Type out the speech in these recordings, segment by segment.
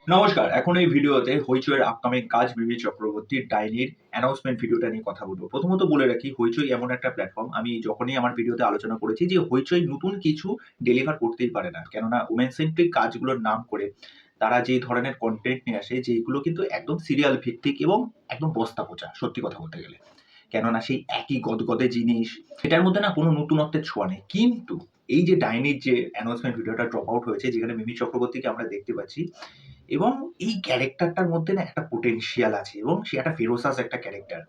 নমস্কার। এখন এই ভিডিওতে হইচইয়ের আপকামিং কাজ মিমি চক্রবর্তীর ডাইনির অ্যানাউন্সমেন্ট ভিডিওটা নিয়ে কথা বলব। প্রথমত বলে রাখি হইচই এমন একটা প্ল্যাটফর্ম আমি যখনই আমার ভিডিওতে আলোচনা করেছি যে হইচই নতুন কিছু ডেলিভার করতেই পারে না। কেননা ওমেন সেন্ট্রিক কাজগুলোর নাম করে তারা যে ধরনের কনটেন্ট নিয়ে আসে যেগুলো কিন্তু একদম সিরিয়াল ভিত্তিক এবং একদম বস্তা পচা সত্যি কথা বলতে গেলে। কেননা সেই একই গদগদে জিনিস, এটার মধ্যে না কোনো নতুনত্বের ছোঁয়া নেই। কিন্তু এই যে ডাইনির যে অ্যানাউন্সমেন্ট ভিডিওটা ড্রপ আউট হয়েছে যেখানে মিমি চক্রবর্তীকে আমরা দেখতে পাচ্ছি এবং এই ক্যারেক্টারটার মধ্যে না একটা পোটেনশিয়াল আছে এবং সে একটা ফেরোসাস একটা ক্যারেক্টার।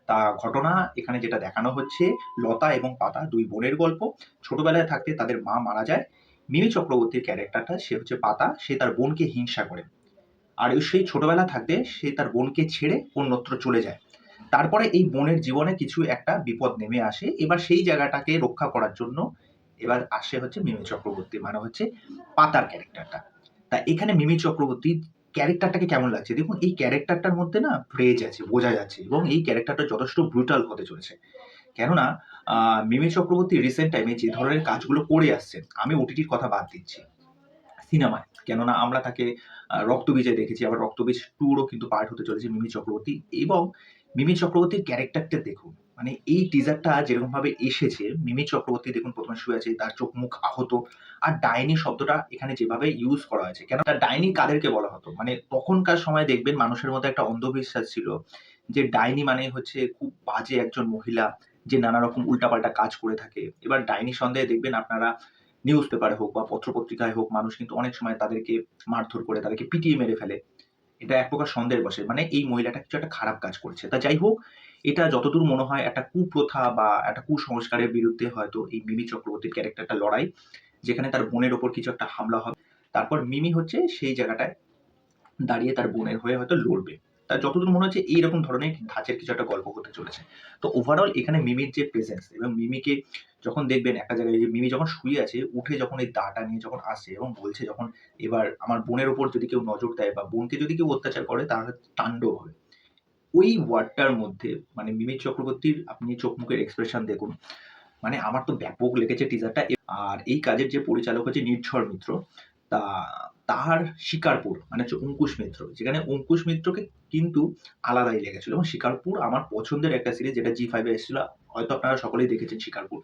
তা ঘটনা এখানে যেটা দেখানো হচ্ছে লতা এবং পাতা ২ বোনের গল্প। ছোটবেলায় থাকতে তাদের মা মারা যায়। মিমি চক্রবর্তীর ক্যারেক্টারটা সে হচ্ছে পাতা, সে তার বোনকে হিংসা করে। আর সেই ছোটবেলা থাকতে সে তার বোনকে ছেড়ে অন্যত্র চলে যায়। তারপরে এই বোনের জীবনে কিছু একটা বিপদ নেমে আসে। এবার সেই জায়গাটাকে রক্ষা করার জন্য এবার আসে হচ্ছে মিমি চক্রবর্তী মানে হচ্ছে পাতার ক্যারেক্টারটা। তা এখানে মিমি চক্রবর্তীর ক্যারেক্টারটাকে কেমন লাগছে? দেখুন এই ক্যারেক্টারটার মধ্যে না রেজ আছে, বোঝা যাচ্ছে এবং এই ক্যারেক্টারটা যথেষ্ট ব্রুটাল হতে চলেছে। কেননা মিমি চক্রবর্তী রিসেন্ট টাইমে যে ধরনের কাজগুলো করে আসছেন, আমি ওটিটির কথা বাদ দিচ্ছি। সিনেমায়। কেননা আমরা তাকে 'রক্তবীজে' দেখেছি। আবার 'রক্তবীজ 2' রও কিন্তু পার্ট হতে চলেছে মিমি চক্রবর্তী এবং মিমি চক্রবর্তীর ক্যারেক্টারটা দেখুন। মানে এই টিজারটা যেরকমভাবে এসেছে, মিমি চক্রবর্তী দেখুন ১ম এ শুয়ে আছে, তার চোখ মুখ আহত। আর ডাইনি শব্দটা এখানে যেভাবে ইউজ করা হয়েছে, কেন ডাইনি কাদেরকে বলা হতো? মানে তখনকার সময়ে দেখবেন মানুষের মধ্যে একটা অন্ধবিশ্বাস ছিল যে ডাইনি মানেই হচ্ছে খুব বাজে একজন মহিলা যে নানা রকম উল্টাপাল্টা কাজ করে থাকে। এবার ডাইনি সন্দেহে দেখবেন আপনারা নিউজ পেপারে হোক বা পত্র-পত্রিকায় হোক মানুষ কিন্তু অনেক সময় তাদেরকে মারধর করে, তাদেরকে পিটিয়ে মেরে ফেলে। এটা এক প্রকার সন্দেহের বশে। মানে এই মহিলাটা কিছু একটা খারাপ কাজ করেছে। তা যাই হোক, এটা যতদূর মনে হয় একটা কুপ্রথা বা একটা কুসংস্কারের বিরুদ্ধে হয়তো এই মিমি চক্রবর্তীর ক্যারেক্টারটা লড়াই। যেখানে তার বোনের উপর কিছু একটা হামলা হবে। তারপর মিমি হচ্ছে সেই জায়গাটায় দাঁড়িয়ে তার বোনের হয়ে হয়তো লড়বে। তার যতদূর মনে হচ্ছে এইরকম ধরনের ধাঁচের কিছু একটা গল্প হতে চলেছে। তো ওভারঅল এখানে মিমির যে প্রেজেন্স এবং মিমিকে যখন দেখবেন একটা জায়গায় যে মিমি যখন শুয়ে আছে, উঠে যখন এই দাটা নিয়ে যখন আসে এবং বলছে যখন এবার আমার বোনের উপর যদি কেউ নজর দেয় বা বোনকে যদি কেউ অত্যাচার করে তাহলে তাণ্ডব হবে। ওই ওয়ার্ডটার মধ্যে মানে মিমি চক্রবর্তীর আপনি চোখ মুখের এক্সপ্রেশন দেখুন। মানে আমার তো ব্যাপক লেগেছে টিজারটা। আর এই কাজের যে পরিচালক হচ্ছে নির্ঝর মিত্র, তা তার শিকারপুর মানে হচ্ছে অঙ্কুশ মিত্র। যেখানে অঙ্কুশ মিত্রকে কিন্তু আলাদাই লেগেছিল এবং শিকারপুর আমার পছন্দের একটা সিরিজ যেটা জি5 এ এসেছিল। হয়তো আপনারা সকলেই দেখেছেন শিকারপুর।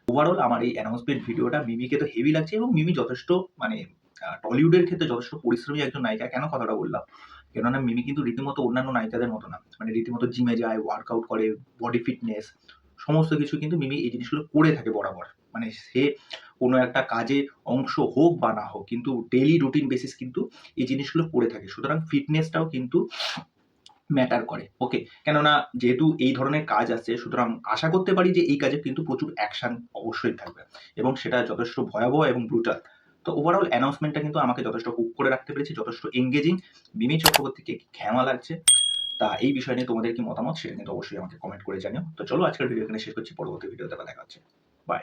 ওভারঅল আমার এই অ্যানাউন্সমেন্ট ভিডিওটা মিমিকে তো হেভি লাগছে এবং মিমি যথেষ্ট মানে টলিউডের ক্ষেত্রে যথেষ্ট পরিশ্রমী একজন নায়িকা। কেন কথাটা বললাম? কেননা মিমি কিন্তু রীতিমতো অন্যান্য নায়িকাদের মতো না। মানে রীতিমতো জিমে যায়, ওয়ার্কআউট করে, বডি ফিটনেস সমস্ত কিছু কিন্তু মিমি এই জিনিসগুলো করে থাকে বরাবর। মানে সে কোনো একটা কাজে অংশ হোক বা না হোক কিন্তু ডেইলি রুটিন বেসিস কিন্তু এই জিনিসগুলো করে থাকে। সুতরাং ফিটনেসটাও কিন্তু ম্যাটার করে। ওকে? কেননা যেহেতু এই ধরনের কাজ আসছে সুতরাং আশা করতে পারি যে এই কাজে কিন্তু প্রচুর অ্যাকশন অবশ্যই থাকবে এবং সেটা যথেষ্ট ভয়াবহ এবং ব্রুটাল। তো ওভারঅল অ্যানাউন্সমেন্টটা কিন্তু আমাকে যথেষ্ট হুক করে রাখতে পেরেছে, যথেষ্ট এনগেজিং। মিমি চক্রবর্তীকে ঘ্যামা লাগছে। তা এই বিষয় নিয়ে তোমাদের কি মতামত সেটা কিন্তু অবশ্যই আমাকে কমেন্ট করে জানিও। তো চলো আজকের ভিডিও এখানে শেষ করছি। পরবর্তী ভিডিওতে আবার দেখা হচ্ছে। বাই।